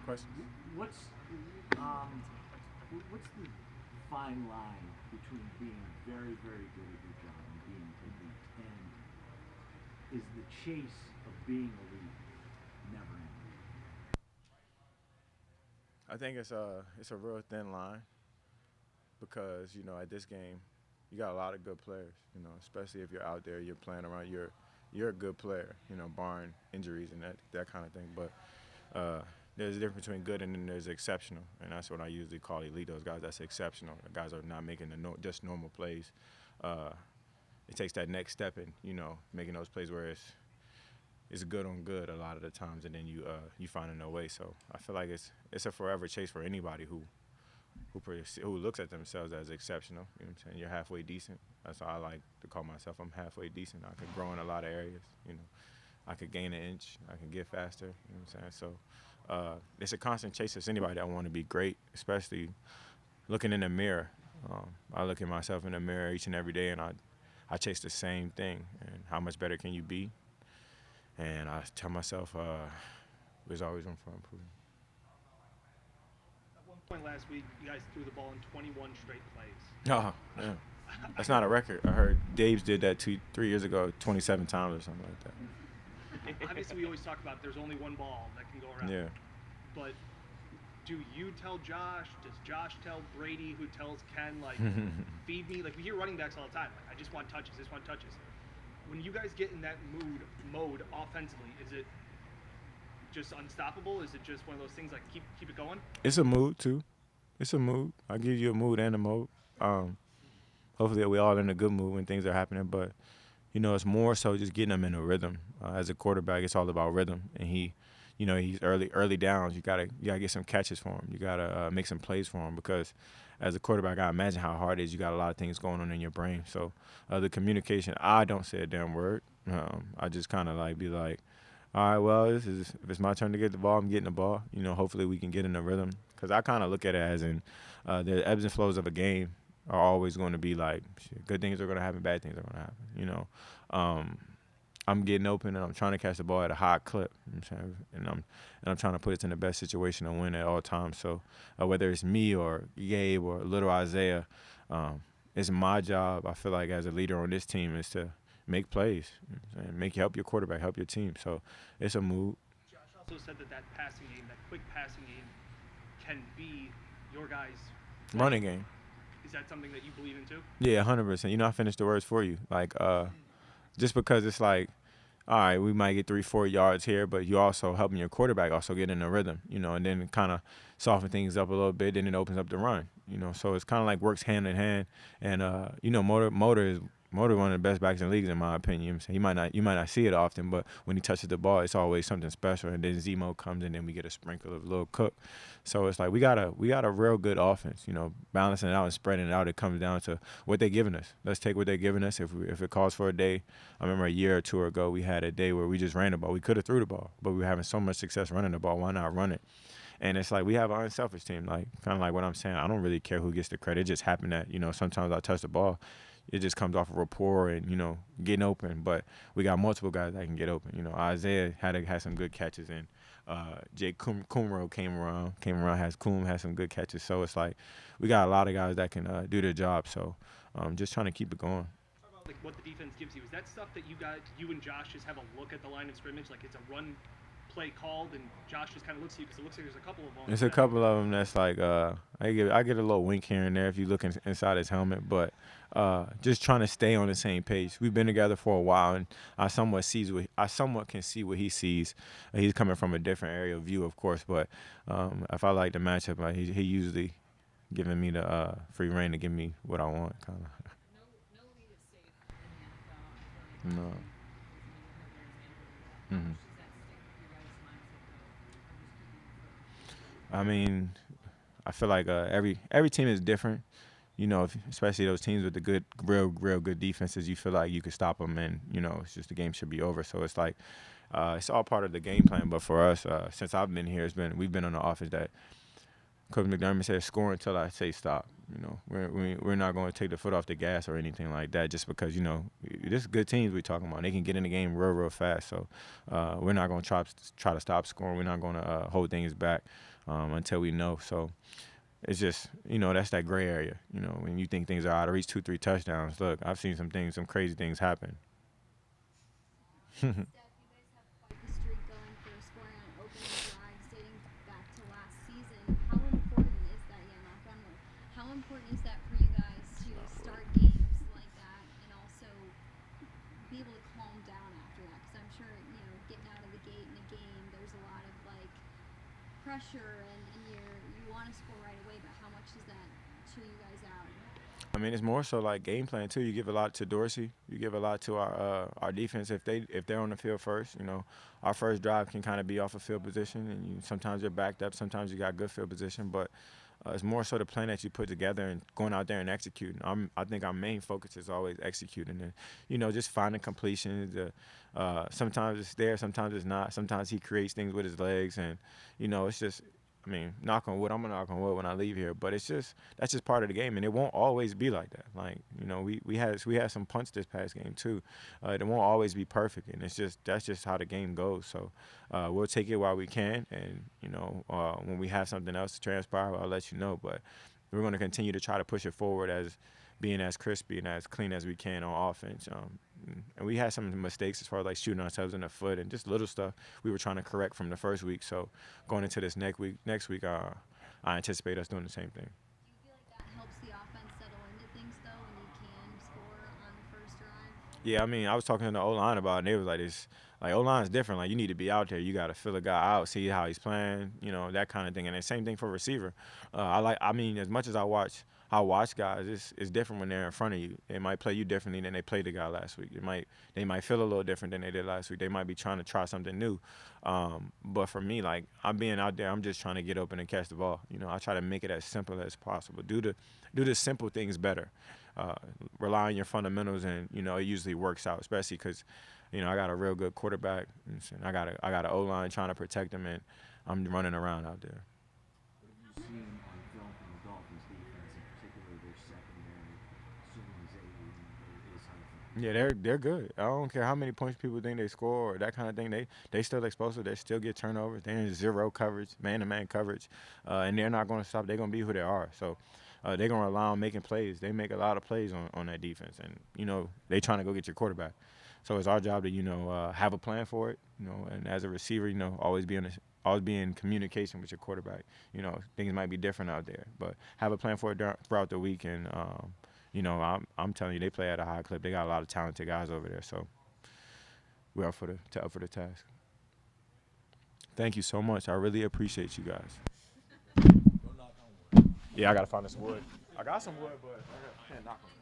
questions. What's um, what's the fine line between being very, very good at your job and being elite, and is the chase of being elite never ending? I think it's a real thin line because at this game, you got a lot of good players. Especially if you're out there, you're playing around. You're a good player. Barring injuries and that kind of thing. But there's a difference between good and then there's exceptional, and that's what I usually call elite. Those guys that's exceptional. The guys are not making just normal plays. Uh, it takes that next step in making those plays where it's good on good a lot of the times, and then you find no way. So I feel like it's a forever chase for anybody who looks at themselves as exceptional. You know what I'm saying? You're halfway decent. That's how I like to call myself. I'm halfway decent. I can grow in a lot of areas. I could gain an inch. I can get faster. You know what I'm saying? So it's a constant chase. It's anybody that want to be great, especially looking in the mirror. I look at myself in the mirror each and every day, and I chase the same thing. And how much better can you be? And I tell myself, there's always room for improvement. At one point last week, you guys threw the ball in 21 straight plays. Oh, yeah. That's not a record. I heard Dave's did that 3 years ago, 27 times or something like that. Obviously, we always talk about there's only one ball that can go around. Yeah. But do you tell Josh? Does Josh tell Brady, who tells Ken, like, feed me? Like, we hear running backs all the time. Like, I just want touches. Just want touches. When you guys get in that mode offensively, is it just unstoppable? Is it just one of those things like keep it going? It's a mood too. It's a mood. I give you a mood and a mode. Hopefully we all in a good mood when things are happening, but it's more so just getting them in a rhythm. As a quarterback, it's all about rhythm, and he's early downs. You gotta get some catches for him. You gotta make some plays for him because as a quarterback, I imagine how hard it is. You got a lot of things going on in your brain. So the communication, I don't say a damn word. I just kind of be like, all right, well, if it's my turn to get the ball, I'm getting the ball. Hopefully we can get in a rhythm because I kind of look at it as in the ebbs and flows of a game are always going to be like good things are going to happen, bad things are going to happen. I'm getting open and I'm trying to catch the ball at a high clip. You know what I'm saying? And I'm trying to put it in the best situation to win at all times. So whether it's me or Gabe or little Isaiah, it's my job. I feel like as a leader on this team is to make plays and help your quarterback, help your team. So it's a mood. Josh also said that passing game, that quick passing game, can be your guys' running game. Is that something that you believe in too? Yeah, 100%. I finished the words for you. Just because it's like, all right, we might get 3-4 yards here, but you also helping your quarterback also get in a rhythm, and then kind of soften things up a little bit. Then it opens up the run, So it's kind of like works hand in hand. And Motor is one of the best backs in the league in my opinion. You might not see it often, but when he touches the ball, it's always something special. And then Zemo comes in, and we get a sprinkle of Lil Cook. So it's like we got a real good offense. Balancing it out and spreading it out. It comes down to what they're giving us. Let's take what they're giving us. If it calls for a day, I remember a year or two ago we had a day where we just ran the ball. We could have threw the ball, but we were having so much success running the ball. Why not run it? And it's like we have an unselfish team, kind of like what I'm saying. I don't really care who gets the credit. It just happened that sometimes I touch the ball. It just comes off of rapport and getting open. But we got multiple guys that can get open. Isaiah had some good catches, and Jake Kumro came around. Has some good catches. So it's like we got a lot of guys that can do their job. So just trying to keep it going. Talk about like what the defense gives you. Is that stuff that you and Josh just have a look at the line of scrimmage, like it's a run play called, and Josh just kind of looks at you because it looks like there's a couple of them. There's a couple of them that's like I get a little wink here and there if you look inside his helmet, but just trying to stay on the same page. We've been together for a while, and I somewhat can see what he sees. He's coming from a different area of view, of course, but if I like the matchup, he usually giving me the free reign to give me what I want, kind of. No lead is safe in the NFL. No. Mm-hmm. I mean, I feel like every team is different. Especially those teams with the good, real good defenses, you feel like you could stop them, and it's just the game should be over. So it's like it's all part of the game plan. But for us, since I've been here, we've been on the offense that Coach McDermott said score until I say stop. We're not going to take the foot off the gas or anything like that just because, this is good teams we're talking about. They can get in the game real fast. So we're not going to try to stop scoring. We're not going to hold things back. until we know. So it's just, that's that gray area. When you think things are out of reach, 2, 3 touchdowns. Look, I've seen some crazy things happen. Steph, you guys have quite the streak going for scoring on opening drives dating back to last season. How important is that, yeah, knock on wood, how important is that for you guys to start games like that and also be able to calm down after that? Because I'm sure, getting out of the gate in a game, there's a lot of, pressure and you want to score right away, but how much does that chew you guys out? I mean, it's more so like game plan too. You give a lot to Dorsey. You give a lot to our defense if they're on the field first. Our first drive can kind of be off of field position, and sometimes you're backed up. Sometimes you got good field position, but it's more so the plan that you put together and going out there and executing. I think our main focus is always executing and just finding completions. Sometimes it's there, sometimes it's not. Sometimes he creates things with his legs, and it's just. I mean, knock on wood. I'm gonna knock on wood when I leave here, but that's just part of the game, and it won't always be like that. We had some punts this past game too. It won't always be perfect, and that's just how the game goes. So we'll take it while we can, and when we have something else to transpire, I'll let you know. But we're gonna continue to try to push it forward as being as crispy and as clean as we can on offense. And we had some mistakes as far as shooting ourselves in the foot and just little stuff we were trying to correct from the first week. So going into this next week, I anticipate us doing the same thing. Do you feel like that helps the offense settle into things though when you can score on the first drive? Yeah, I mean, I was talking to the O-line about it, and they was like, this, O-line is different. You need to be out there. You got to fill a guy out, see how he's playing, that kind of thing. And the same thing for receiver. As much as I watch guys, it's different when they're in front of you. They might play you differently than they played the guy last week. They might feel a little different than they did last week. They might be trying to try something new. But for me, I'm being out there, I'm just trying to get open and catch the ball. I try to make it as simple as possible. Do the simple things better. Rely on your fundamentals, and it usually works out, especially because I got a real good quarterback, and I got an O-line trying to protect him, and I'm running around out there. What have you seen on film from the Dolphins defense, in particular their secondary, assuming Zay is healthy? Yeah, they're good. I don't care how many points people think they score or that kind of thing. They still explosive. They still get turnovers. They're in zero coverage, man-to-man coverage, and they're not going to stop. They're going to be who they are. So they're going to rely on making plays. They make a lot of plays on that defense, and they trying to go get your quarterback. So it's our job to have a plan for it. And as a receiver, always be in communication with your quarterback. Things might be different out there, but have a plan for it throughout the week. And I'm telling you, they play at a high clip. They got a lot of talented guys over there, so we're up for the task. Thank you so much. I really appreciate you guys. Yeah, I gotta find this wood. I got some wood, but I can't knock on it.